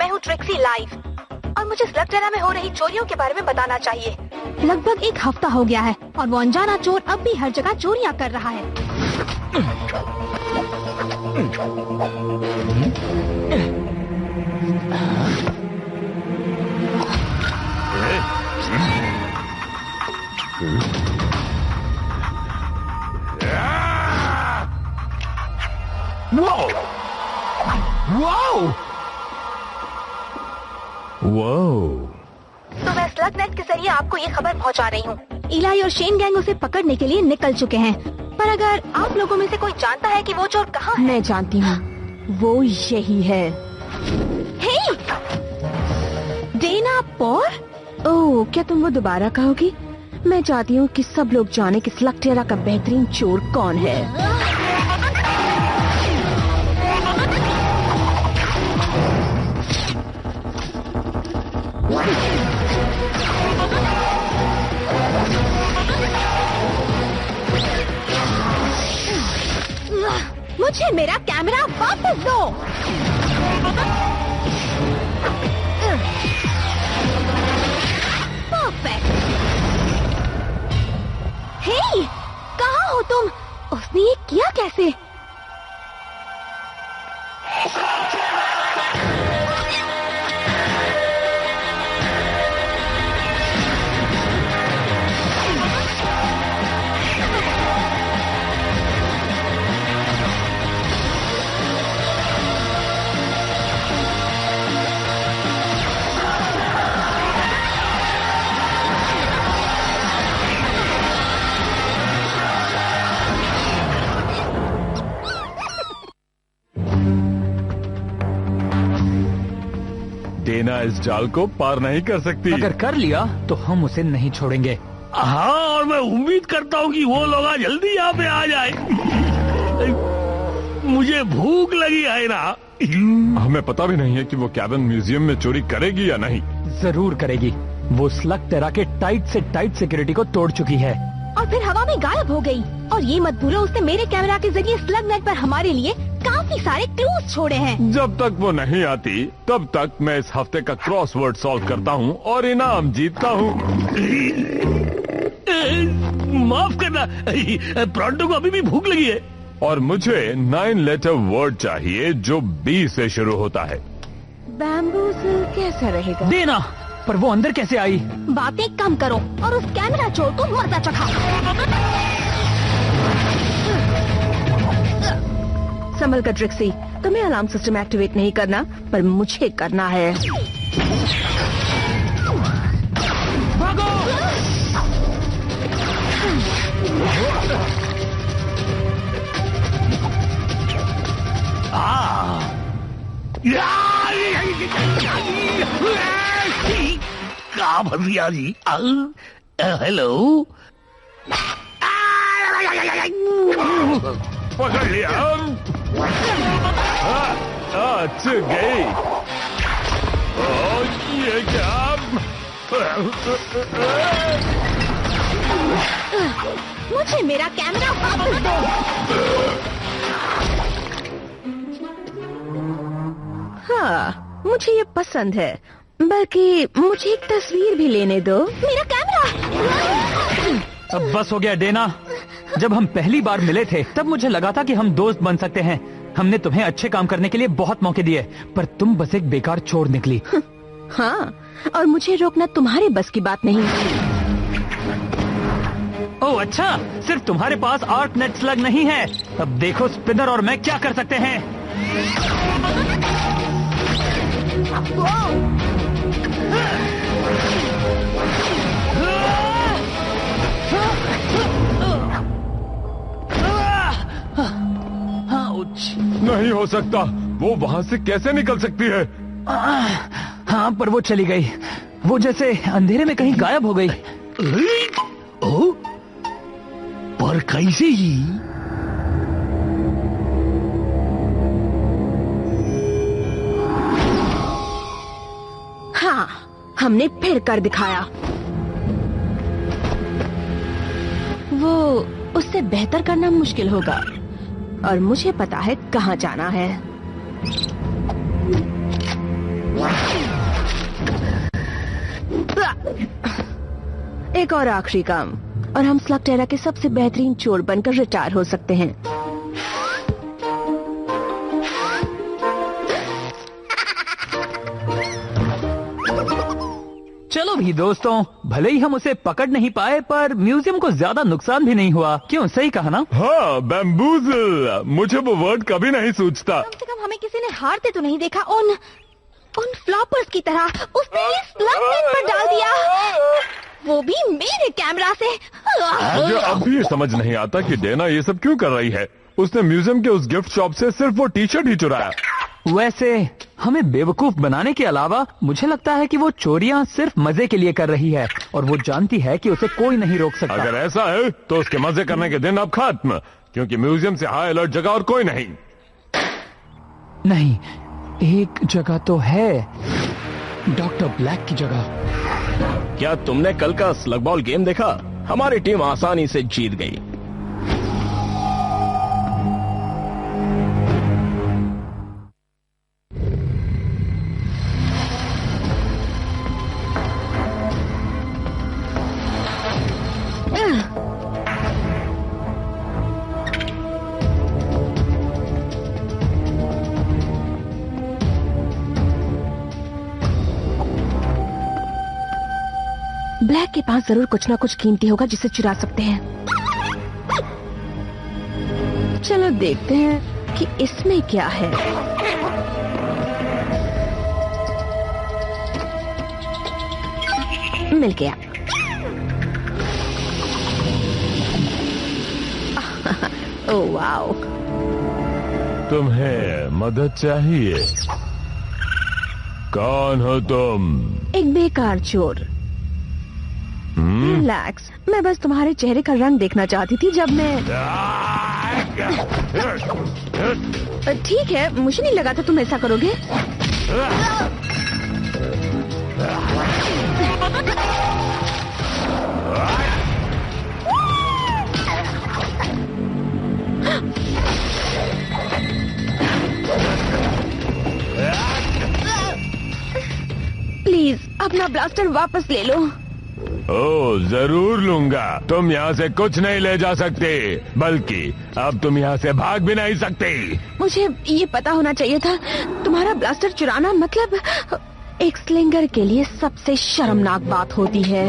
मैं हूँ Trixie live और मुझे स्लगटेरा में हो रही चोरियों के बारे में बताना चाहिए। लगभग 1 हफ्ता हो गया है और वो अनजाना चोर अब भी हर जगह चोरियां कर रहा है। तो मैं स्लग नेट के जरिए आपको ये खबर पहुंचा रही हूँ। इलाई और शेन गैंग उसे पकड़ने के लिए निकल चुके हैं, पर अगर आप लोगों में से कोई जानता है कि वो चोर कहाँ है? मैं जानती हूँ, वो यही है। हे! डेना पॉर? ओह, क्या तुम वो दोबारा कहोगी? मैं चाहती हूँ कि सब लोग जाने कि स्लगटेरा का बेहतरीन चोर कौन है। मुझे मेरा कैमरा वापस दो। परफेक्ट। हे, कहाँ हो तुम? उसने ये किया कैसे? डेना इस जाल को पार नहीं कर सकती। अगर कर लिया तो हम उसे नहीं छोड़ेंगे। हाँ, और मैं उम्मीद करता हूँ कि वो लोग जल्दी यहाँ पे आ जाए। मुझे भूख लगी है ना। हमें पता भी नहीं है कि वो कैबिन म्यूजियम में चोरी करेगी या नहीं। जरूर करेगी। वो स्लगटेरा के टाइट से टाइट सिक्योरिटी को तोड़ चुकी है और फिर हवा में गायब हो गई। और ये मत भूलो, उसने मेरे कैमरा के जरिए स्लग नेट पर हमारे लिए काफी सारे क्लूज छोड़े हैं। जब तक वो नहीं आती तब तक मैं इस हफ्ते का क्रॉसवर्ड सॉल्व करता हूँ और इनाम जीतता हूँ। माफ करना, प्रॉन्टो को अभी भी भूख लगी है। और मुझे 9 लेटर वर्ड चाहिए जो B से शुरू होता है। बैम्बूज़ल कैसा रहेगा? देना, पर वो अंदर कैसे आई? बातें कम करो और उस कैमरा चोर को मजा चखाओ। संभल कर ट्रिक्सी, तुम्हें अलार्म सिस्टम एक्टिवेट नहीं करना, पर मुझे करना है। भागो! कहा भैया जी? हेलो। पकड़ लिया। चुक गई। ये क्या? मुझे मेरा कैमरा वापस दो। हाँ, मुझे ये पसंद है, बल्कि मुझे एक तस्वीर भी लेने दो। मेरा कैमरा। अब बस हो गया डेना। जब हम पहली बार मिले थे तब मुझे लगा था कि हम दोस्त बन सकते हैं। हमने तुम्हें अच्छे काम करने के लिए बहुत मौके दिए, पर तुम बस एक बेकार चोर निकली। हाँ, और मुझे रोकना तुम्हारे बस की बात नहीं। ओह अच्छा, सिर्फ तुम्हारे पास आर्क नेट स्लग नहीं है। अब देखो स्पिनर और मैं क्या कर सकते हैं। नहीं हो सकता, वो वहाँ से कैसे निकल सकती है? हाँ, पर वो चली गई। वो जैसे अंधेरे में कहीं गायब हो गई। पर कैसे ही? हाँ, हमने फिर कर दिखाया। वो उससे बेहतर करना मुश्किल होगा, और मुझे पता है कहाँ जाना है। एक और आखिरी काम और हम स्लगटेरा के सबसे बेहतरीन चोर बनकर रिटायर हो सकते हैं। चलो भी दोस्तों, भले ही हम उसे पकड़ नहीं पाए पर म्यूजियम को ज्यादा नुकसान भी नहीं हुआ। क्यों, सही कहा ना? हाँ, बैम्बूज़ल, मुझे वो वर्ड कभी नहीं सूझता। कम से कम हमें किसी ने हारते तो नहीं देखा। उन फ्लॉपर्स की तरह उसने ये स्लग नेट पर डाल दिया, वो भी मेरे कैमरा से। मुझे अब भी ये समझ नहीं आता कि डेना ये सब क्यों कर रही है। उसने म्यूजियम के उस गिफ्ट शॉप से सिर्फ वो टी शर्ट ही चुराया। वैसे हमें बेवकूफ बनाने के अलावा मुझे लगता है कि वो चोरियां सिर्फ मजे के लिए कर रही है और वो जानती है कि उसे कोई नहीं रोक सकता। अगर ऐसा है तो उसके मजे करने के दिन अब खत्म, क्योंकि म्यूजियम से हाई अलर्ट जगह और कोई नहीं। नहीं, एक जगह तो है, डॉक्टर ब्लैक की जगह। क्या तुमने कल का स्लग बॉल गेम देखा? हमारी टीम आसानी से जीत गई। ब्लैक के पास जरूर कुछ ना कुछ कीमती होगा जिसे चुरा सकते हैं। चलो देखते हैं कि इसमें क्या है। मिल गया। Oh wow. तुम्हें मदद चाहिए? कौन हो तुम? एक बेकार चोर। रिलैक्स, मैं बस तुम्हारे चेहरे का रंग देखना चाहती थी जब मैं। ठीक है, मुझे नहीं लगा था तुम ऐसा करोगे। प्लीज अपना ब्लास्टर वापस ले लो। ओह, जरूर लूंगा। तुम यहाँ से कुछ नहीं ले जा सकते, बल्कि अब तुम यहाँ से भाग भी नहीं सकते। मुझे ये पता होना चाहिए था। तुम्हारा ब्लास्टर चुराना मतलब एक स्लिंगर के लिए सबसे शर्मनाक बात होती है।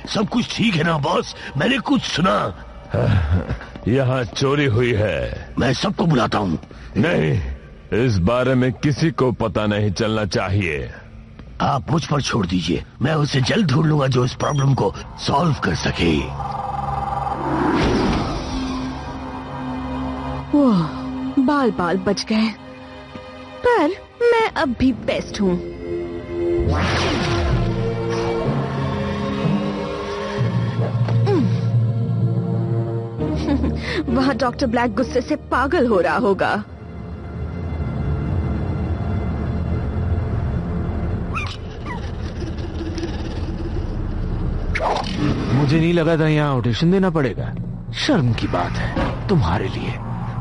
सब कुछ ठीक है ना बॉस? मैंने कुछ सुना। यहाँ चोरी हुई है। मैं सबको बुलाता हूँ। नहीं, इस बारे में किसी को पता नहीं चलना चाहिए। आप मुझ पर छोड़ दीजिए, मैं उसे जल्द ढूंढ लूंगा जो इस प्रॉब्लम को सॉल्व कर सके। ओह, बाल बाल बच गए, पर मैं अब भी बेस्ट हूँ। वहाँ डॉक्टर ब्लैक गुस्से से पागल हो रहा होगा। मुझे नहीं लगा था यहाँ ऑडिशन देना पड़ेगा। शर्म की बात है तुम्हारे लिए।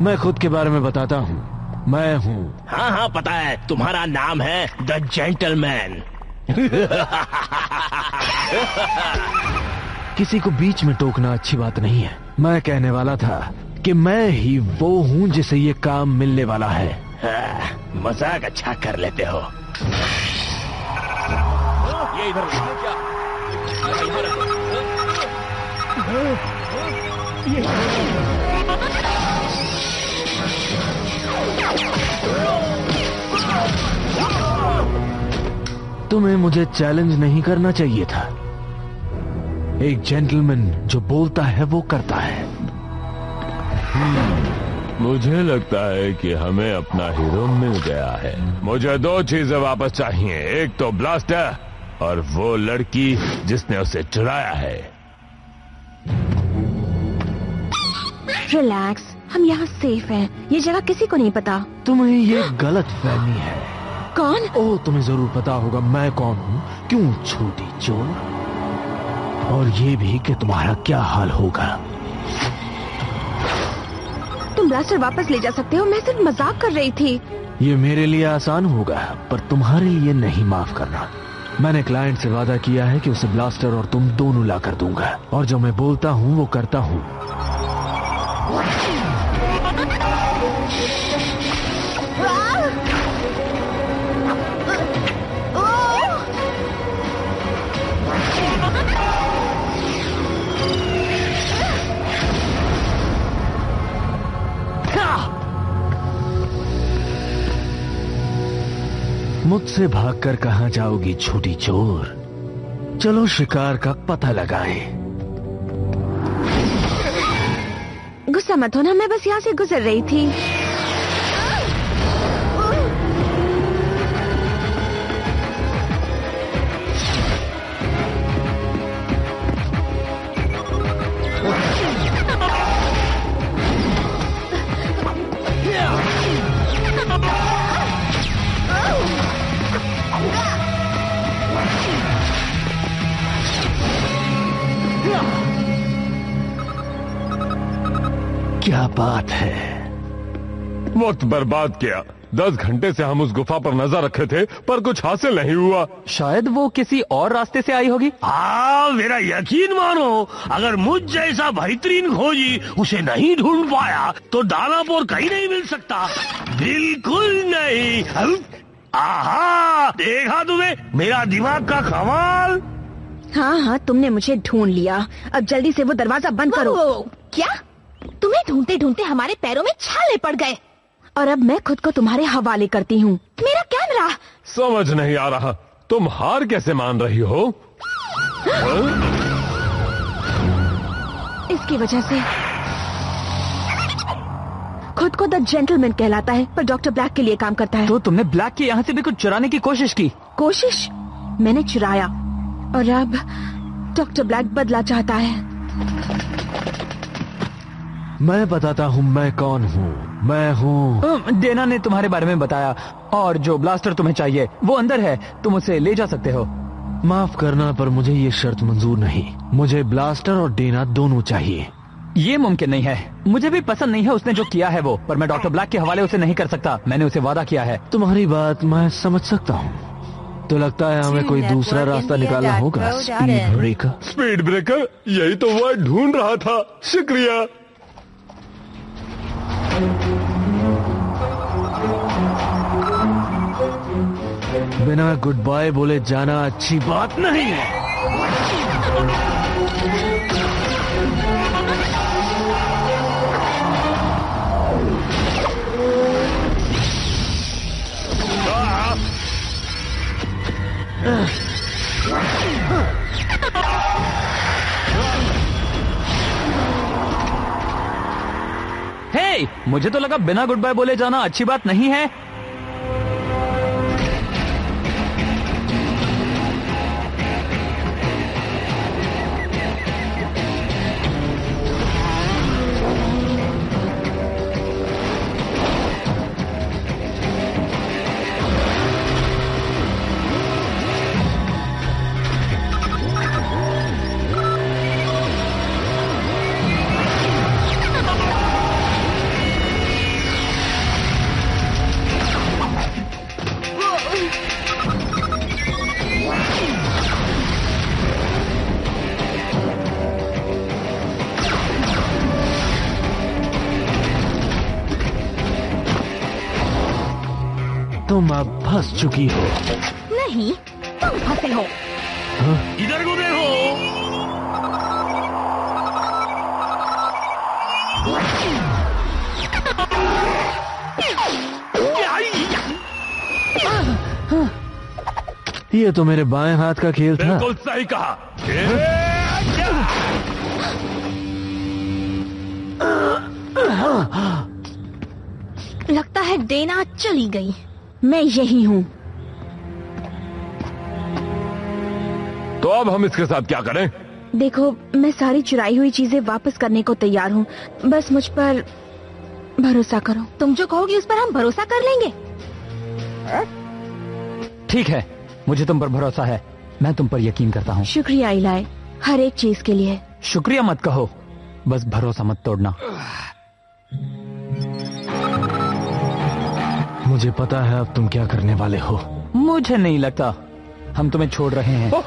मैं खुद के बारे में बताता हूँ। मैं हूँ। हाँ हाँ पता है, तुम्हारा नाम है द जेंटलमैन। किसी को बीच में टोकना अच्छी बात नहीं है। मैं कहने वाला था कि मैं ही वो हूँ जिसे ये काम मिलने वाला है। मजाक अच्छा कर लेते हो। ये इधर क्या? तुम्हें मुझे चैलेंज नहीं करना चाहिए था। एक जेंटलमैन जो बोलता है वो करता है। मुझे लगता है कि हमें अपना हीरो मिल गया है। मुझे दो चीजें वापस चाहिए, एक तो ब्लास्टर और वो लड़की जिसने उसे चुराया है। रिलैक्स, हम यहाँ सेफ हैं। ये जगह किसी को नहीं पता। तुम्हें ये गलत फहमी है। कौन? ओ, तुम्हें जरूर पता होगा मैं कौन हूँ। क्यों छोटी चोर? और ये भी कि तुम्हारा क्या हाल होगा। तुम ब्लास्टर वापस ले जा सकते हो, मैं सिर्फ मजाक कर रही थी। ये मेरे लिए आसान होगा, पर तुम्हारे लिए नहीं माफ करना। मैंने क्लाइंट से वादा किया है कि उसे ब्लास्टर और तुम दोनों ला कर दूंगा, और जो मैं बोलता हूँ वो करता हूँ। मुझसे भागकर कहां जाओगी छोटी चोर? चलो शिकार का पता लगाएं। गुस्सा मत होना, मैं बस यहाँ से गुजर रही थी। क्या बात है? वक्त बर्बाद किया। 10 घंटे से हम उस गुफा पर नजर रखे थे, पर कुछ हासिल नहीं हुआ। शायद वो किसी और रास्ते से आई होगी। हाँ, मेरा यकीन मानो, अगर मुझ जैसा बेहतरीन खोजी उसे नहीं ढूंढ पाया तो दानापुर कहीं नहीं मिल सकता। बिल्कुल नहीं। आहा, देखा तुम्हें मेरा दिमाग का कमाल। हाँ हाँ, तुमने मुझे ढूंढ लिया। अब जल्दी से वो दरवाजा बंद करो। क्या? तुम्हें ढूंढते ढूंढते हमारे पैरों में छाले पड़ गए। और अब मैं खुद को तुम्हारे हवाले करती हूँ। मेरा कैमरा। समझ नहीं आ रहा, तुम हार कैसे मान रही हो? इसकी वजह से खुद को द जेंटलमैन कहलाता है, पर डॉक्टर ब्लैक के लिए काम करता है। तो तुमने ब्लैक के यहाँ से भी कुछ चुराने की कोशिश की? कोशिश? मैंने चुराया, और अब डॉक्टर ब्लैक बदला चाहता है। मैं बताता हूँ मैं कौन हूँ। मैं हूँ डेना ने तुम्हारे बारे में बताया, और जो ब्लास्टर तुम्हें चाहिए वो अंदर है, तुम उसे ले जा सकते हो। माफ करना, पर मुझे ये शर्त मंजूर नहीं। मुझे ब्लास्टर और डेना दोनों चाहिए। ये मुमकिन नहीं है। मुझे भी पसंद नहीं है उसने जो किया है वो, पर मैं डॉक्टर ब्लैक के हवाले उसे नहीं कर सकता। मैंने उसे वादा किया है। तुम्हारी बात मैं समझ सकता हूँ। तो लगता है हमें कोई दूसरा रास्ता निकालना होगा। Speed breaker. Speed breaker? यही तो वर्ड ढूंढ रहा था। शुक्रिया। बिना गुड बाय बोले जाना अच्छी बात नहीं है। हे, मुझे तो लगा बिना गुड बाय बोले जाना अच्छी बात नहीं है। तुम अब फंस चुकी हो। नहीं, तुम फंसे हो। इधर को देखो। ये तो मेरे बाएं हाथ का खेल था। बिल्कुल सही कहा। लगता है डेना चली गई। मैं यही हूँ। तो अब हम इसके साथ क्या करें? देखो, मैं सारी चुराई हुई चीजें वापस करने को तैयार हूँ, बस मुझ पर भरोसा करो। तुम जो कहोगी उस पर हम भरोसा कर लेंगे। ठीक है, मुझे तुम पर भरोसा है। मैं तुम पर यकीन करता हूँ। शुक्रिया इलाई, हर एक चीज के लिए। शुक्रिया मत कहो, बस भरोसा मत तोड़ना। मुझे पता है अब तुम क्या करने वाले हो। मुझे नहीं लगता हम तुम्हें छोड़ रहे हैं।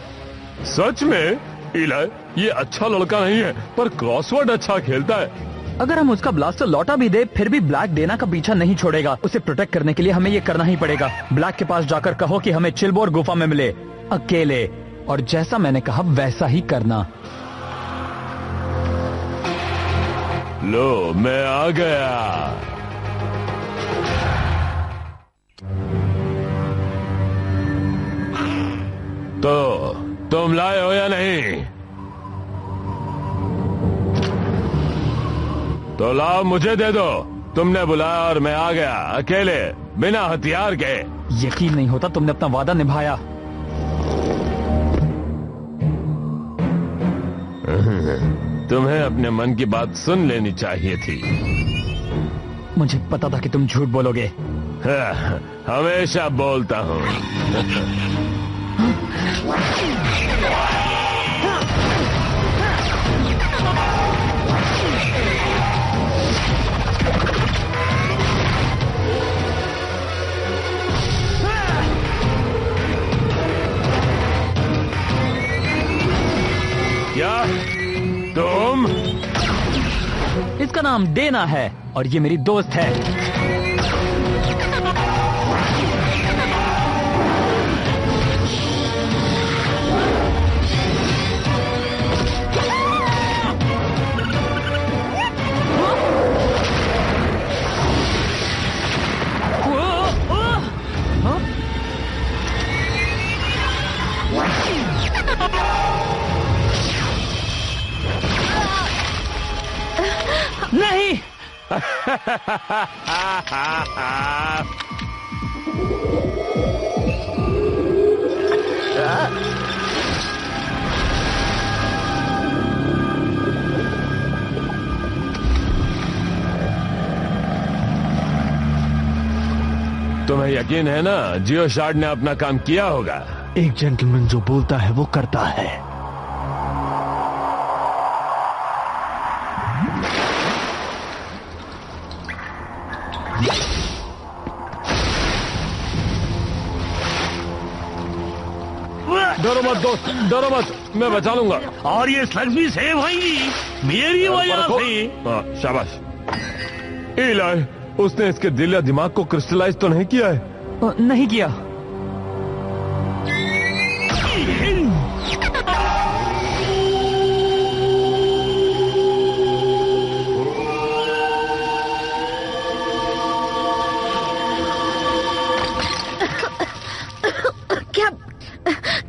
सच में इलाई, ये अच्छा लड़का नहीं है, पर क्रॉसवर्ड अच्छा खेलता है। अगर हम उसका ब्लास्टर लौटा भी दे, फिर भी ब्लैक डेना का पीछा नहीं छोड़ेगा। उसे प्रोटेक्ट करने के लिए हमें ये करना ही पड़ेगा। ब्लैक के पास जाकर कहो कि हमें चिलबोर गुफा में मिले, अकेले, और जैसा मैंने कहा वैसा ही करना। लो, मैं आ गया। तो तुम लाए हो या नहीं? तो लाओ, मुझे दे दो। तुमने बुलाया और मैं आ गया, अकेले, बिना हथियार के। यकीन नहीं होता तुमने अपना वादा निभाया। तुम्हें अपने मन की बात सुन लेनी चाहिए थी। मुझे पता था कि तुम झूठ बोलोगे। हमेशा बोलता हूँ। क्या तुम? इसका नाम डेना है और ये मेरी दोस्त है। नहीं। तुम्हें यकीन है ना, जियो शार्ड ने अपना काम किया होगा। एक जेंटलमैन जो बोलता है वो करता है। डरो मत दोस्त, डरो मत, मैं बचा लूंगा। और ये स्लग्स भी सेव होंगी मेरी वजह से। शाबाश। इलाई, उसने इसके दिल या दिमाग को क्रिस्टलाइज तो नहीं किया है? नहीं किया।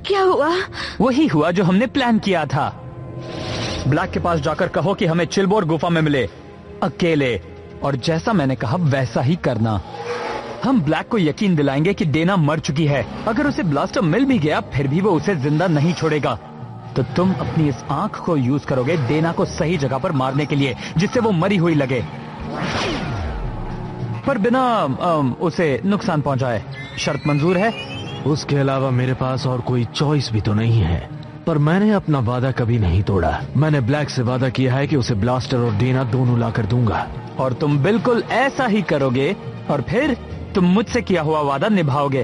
क्या हुआ? वही हुआ जो हमने प्लान किया था। ब्लैक के पास जाकर कहो कि हमें चिलबोर गुफा में मिले, अकेले, और जैसा मैंने कहा वैसा ही करना। हम ब्लैक को यकीन दिलाएंगे कि डेना मर चुकी है। अगर उसे ब्लास्टर मिल भी गया फिर भी वो उसे जिंदा नहीं छोड़ेगा। तो तुम अपनी इस आंख को यूज करोगे डेना को सही जगह पर मारने के लिए, जिससे वो मरी हुई लगे, पर बिना उसे नुकसान पहुंचाए। शर्त मंजूर है? उसके अलावा मेरे पास और कोई चॉइस भी तो नहीं है। पर मैंने अपना वादा कभी नहीं तोड़ा। मैंने ब्लैक से वादा किया है कि उसे ब्लास्टर और डेना दोनों लाकर दूंगा। और तुम बिल्कुल ऐसा ही करोगे, और फिर तुम मुझसे किया हुआ वादा निभाओगे।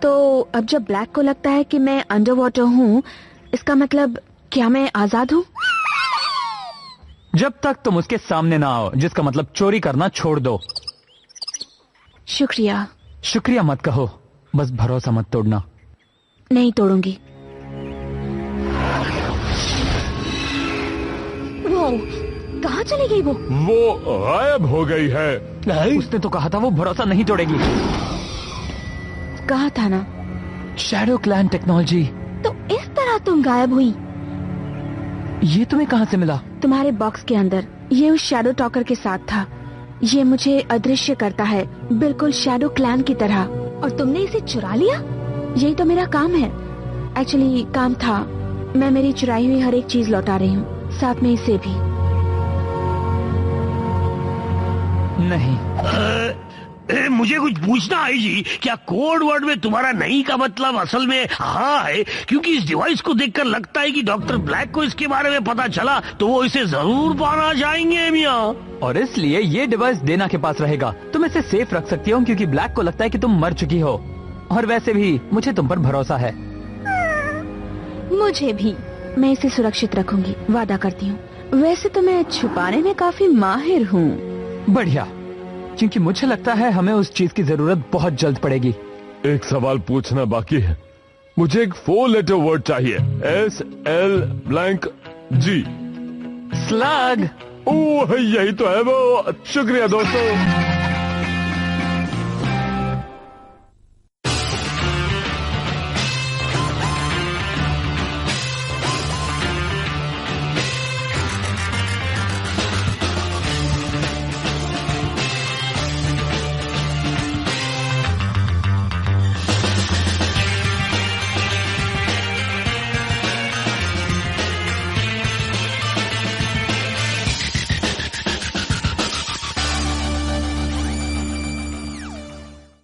तो अब जब ब्लैक को लगता है कि मैं अंडर वाटर हूँ, इसका मतलब क्या मैं आजाद हूँ? जब तक तुम उसके सामने ना आओ, जिसका मतलब चोरी करना छोड़ दो। शुक्रिया। शुक्रिया मत कहो, बस भरोसा मत तोड़ना। नहीं तोड़ूंगी। वो कहाँ चली गई? वो गायब हो गई है। उसने तो कहा था वो भरोसा नहीं तोड़ेगी। कहा था ना। Shadow clan technology. तो इस तरह तुम गायब हुई? ये तुम्हें कहाँ से मिला? तुम्हारे बॉक्स के अंदर। ये उस शैडो टॉकर के साथ था। ये मुझे अदृश्य करता है, बिल्कुल शैडो क्लैन की तरह। और तुमने इसे चुरा लिया? यही तो मेरा काम है। एक्चुअली काम था। मैं मेरी चुराई हुई हर एक चीज लौटा रही हूँ, साथ में इसे भी। नहीं, मुझे कुछ पूछना है जी, क्या कोड वर्ड में तुम्हारा नहीं का मतलब असल में हाँ है? क्योंकि इस डिवाइस को देखकर लगता है कि डॉक्टर ब्लैक को इसके बारे में पता चला तो वो इसे जरूर पाना चाहेंगे मियाँ। और इसलिए ये डिवाइस देना के पास रहेगा। तुम इसे सेफ रख सकती हो क्योंकि ब्लैक को लगता है कि तुम मर चुकी हो, और वैसे भी मुझे तुम पर भरोसा है। मुझे भी। मैं इसे सुरक्षित रखूंगी, वादा करती हूँ। वैसे तो मैं छुपाने में काफी माहिर हूँ। बढ़िया, क्योंकि मुझे लगता है हमें उस चीज की जरूरत बहुत जल्द पड़ेगी। एक सवाल पूछना बाकी है। मुझे एक 4 लेटर वर्ड चाहिए। SLG। स्लग। ओह, यही तो है वो। शुक्रिया दोस्तों।